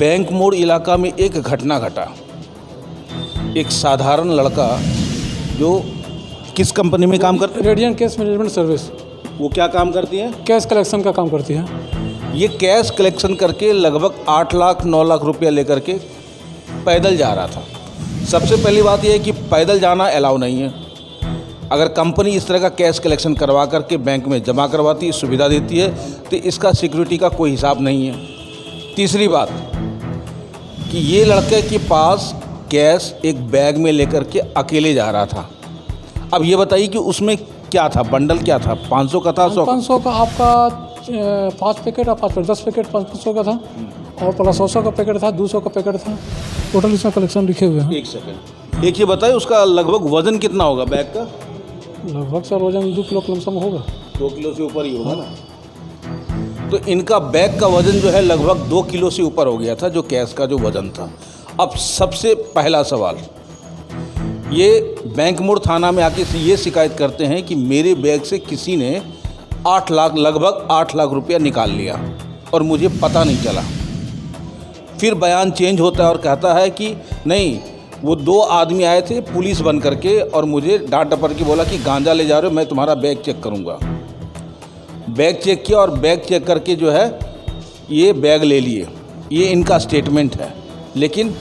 Bank मोड़ इलाका में एक घटना घटा। एक साधारण लड़का जो किस कंपनी में काम करता है? Radian cash management service. वो क्या काम करती है? कैश कलेक्शन का काम करती है। ये कैश कलेक्शन करके लगभग 8 लाख 9 लाख रुपया लेकर के पैदल जा रहा था। सबसे पहली बात यह है कि पैदल जाना अलाउ नहीं है। अगर कंपनी इस तरह का कैश कलेक्शन करवा करके बैंक में जमा करवाती है, सुविधा देती है, तो इसका सिक्योरिटी का कोई हिसाब नहीं है। तीसरी बात कि ये लड़के के पास कैश एक बैग में लेकर के अकेले जा रहा था। अब ये बताइए कि उसमें क्या था, बंडल क्या था? 500 का था? 500 का आपका 5 पैकेट और 5 पैकेट 10 पैकेट 500 का था और प्लस 100 का पैकेट था, 200 का पैकेट था। टोटल इसमें कलेक्शन लिखे हुए हैं। एक सेकंड, एक ये बताइए उसका लगभग वजन कितना होगा बैग का? लगभग सर वजन 2 किलो कम होगा। 2 किलो से ऊपर ही होगा ना। तो इनका बैग का वजन जो है लगभग 2 किलो से ऊपर हो गया था, जो कैश का जो वजन था। अब सबसे पहला सवाल, ये बैंक मोड़ थाना में आके ये शिकायत करते हैं कि मेरे बैग से किसी ने 8 लाख लगभग 8 लाख रुपया निकाल लिया और मुझे पता नहीं चला। फिर बयान चेंज होता है और कहता है कि नहीं, वो 2 आदमी आए थे पुलिस बन करके और मुझे डांट डपट के बोला कि गांजा ले जा रहे हो, मैं तुम्हारा बैग चेक करूँगा। बैग चेक किया और बैग चेक करके जो है ये बैग ले लिए। ये इनका स्टेटमेंट है, लेकिन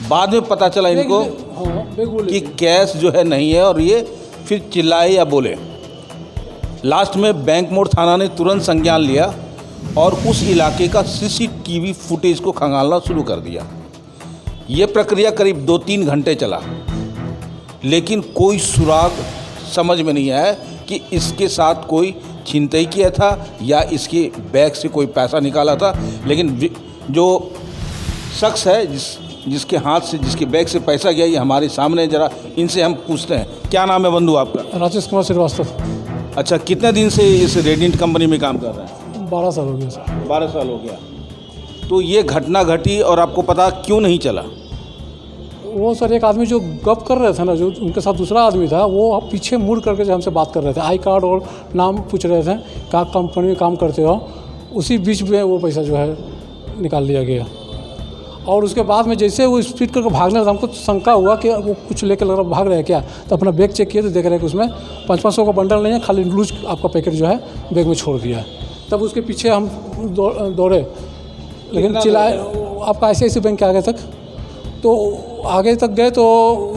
बाद में पता चला इनको कि कैश जो है नहीं है और ये फिर चिल्लाए या बोले। लास्ट में बैंक मोड़ थाना ने तुरंत संज्ञान लिया और उस इलाके का सीसीटीवी फुटेज को खंगालना शुरू कर दिया। ये प्रक्रिया करीब 2-3 घंटे चला, लेकिन कोई सुराग समझ में नहीं आया कि इसके साथ कोई छिनतई किया था या इसके बैग से कोई पैसा निकाला था। लेकिन जो शख्स है जिसके हाथ से, जिसके बैग से पैसा गया, ये हमारे सामने, जरा इनसे हम पूछते हैं। क्या नाम है बंधु आपका? राजेश कुमार श्रीवास्तव। अच्छा, कितने दिन से इस रेडियंट कंपनी में काम कर रहे हैं? 12 साल हो गया सर। 12 साल हो गया। तो ये घटना घटी और आपको पता क्यों नहीं चला? वो सर एक आदमी जो गप कर रहे थे ना, जो उनके साथ दूसरा आदमी था, वो पीछे मुड़ करके जो हमसे बात कर रहे थे, आई कार्ड और नाम पूछ रहे थे, क्या कंपनी में काम करते हो। उसी बीच में वो पैसा जो है निकाल लिया गया। और उसके बाद में जैसे वो स्पीड करके भागने लगा, हमको शंका हुआ कि वो कुछ लेकर लग रहा भाग रहे हैं क्या। तो अपना बैग चेक किए तो देख रहे हैं कि उसमें 500 का बंडल नहीं है, खाली लूज आपका पैकेट जो है बैग में छोड़ दिया है। तब उसके पीछे हम दौड़े, लेकिन चिल्लाए आपका ऐसे बैंक के आगे तक। तो आगे तक गए तो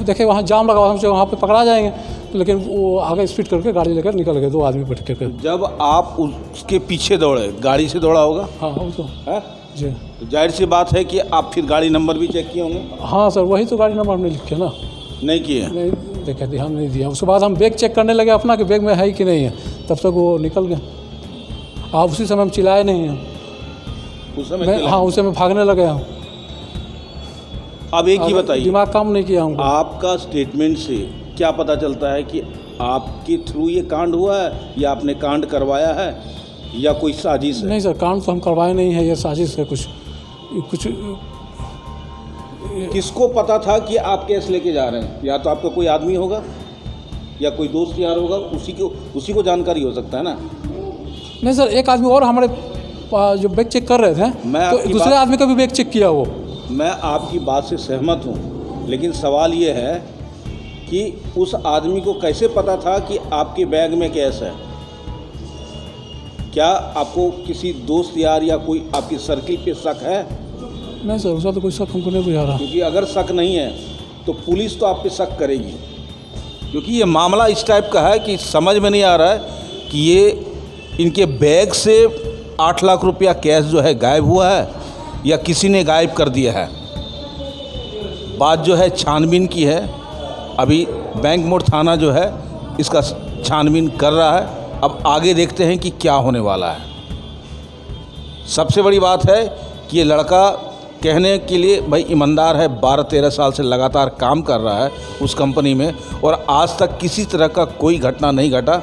देखे वहाँ जाम लगा हुआ, हमसे वहाँ पे पकड़ा जाएंगे। तो लेकिन वो आगे स्पीड करके गाड़ी लेकर निकल गए, 2 आदमी बैठ कर। जब आप उसके पीछे दौड़े, गाड़ी से दौड़ा होगा? हाँ वो तो है जी। तो जाहिर सी बात है कि आप फिर गाड़ी नंबर भी चेक किए होंगे? हाँ सर, वही तो गाड़ी नंबर हमने लिखे ना। नहीं किए? नहीं देखे, ध्यान नहीं दिया। उसके बाद हम बैग चेक करने लगे अपना कि बैग में है कि नहीं है, तब तक वो निकल गए। आप उसी समय हम चिल्लाए नहीं हैं उस समय? हाँ, उस समय भागने लगे हम। अब एक ही बताइए, दिमाग काम नहीं किया हमको। आपका स्टेटमेंट से क्या पता चलता है कि आपके थ्रू ये कांड हुआ है या आपने कांड करवाया है या कोई साजिश है? नहीं सर, कांड तो हम करवाए नहीं है, ये साजिश है कुछ। किसको पता था कि आप कैश लेके जा रहे हैं? या तो आपका कोई आदमी होगा या कोई दोस्त यार होगा, उसी को जानकारी हो सकता है ना। नहीं सर, एक आदमी और हमारे जो बैग चेक कर रहे थे, तो दूसरे आदमी का भी बैग चेक किया वो। मैं आपकी बात से सहमत हूँ, लेकिन सवाल ये है कि उस आदमी को कैसे पता था कि आपके बैग में कैश है? क्या आपको किसी दोस्त यार या कोई आपकी सर्किल पे शक है? नहीं सर, उसका तो कोई शक हमको नहीं बुझा रहा। क्योंकि अगर शक नहीं है तो पुलिस तो आप पे शक करेगी, क्योंकि ये मामला इस टाइप का है कि समझ में नहीं आ रहा है कि ये इनके बैग से 8 लाख रुपया कैश जो है गायब हुआ है या किसी ने गायब कर दिया है। बात जो है छानबीन की है। अभी बैंक मोड़ थाना जो है इसका छानबीन कर रहा है। अब आगे देखते हैं कि क्या होने वाला है। सबसे बड़ी बात है कि ये लड़का कहने के लिए भाई ईमानदार है, 12-13 साल से लगातार काम कर रहा है उस कंपनी में और आज तक किसी तरह का कोई घटना नहीं घटा।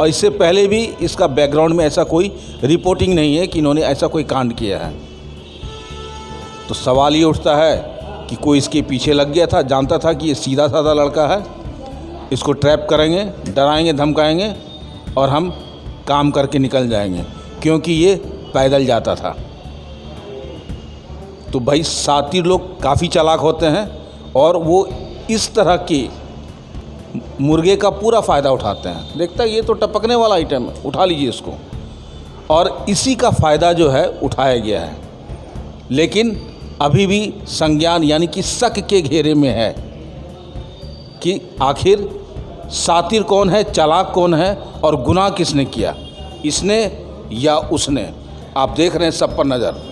और इससे पहले भी इसका बैकग्राउंड में ऐसा कोई रिपोर्टिंग नहीं है कि इन्होंने ऐसा कोई कांड किया है। तो सवाल ये उठता है कि कोई इसके पीछे लग गया था, जानता था कि ये सीधा साधा लड़का है, इसको ट्रैप करेंगे, डराएंगे, धमकाएंगे और हम काम करके निकल जाएंगे, क्योंकि ये पैदल जाता था। तो भाई सातिर लोग काफ़ी चालाक होते हैं और वो इस तरह के मुर्गे का पूरा फ़ायदा उठाते हैं। देखता है ये तो टपकने वाला आइटम है, उठा लीजिए इसको, और इसी का फ़ायदा जो है उठाया गया है। लेकिन अभी भी संज्ञान यानी कि शक के घेरे में है कि आखिर सातिर कौन है, चालाक कौन है और गुनाह किसने किया, इसने या उसने। आप देख रहे हैं सब पर नज़र।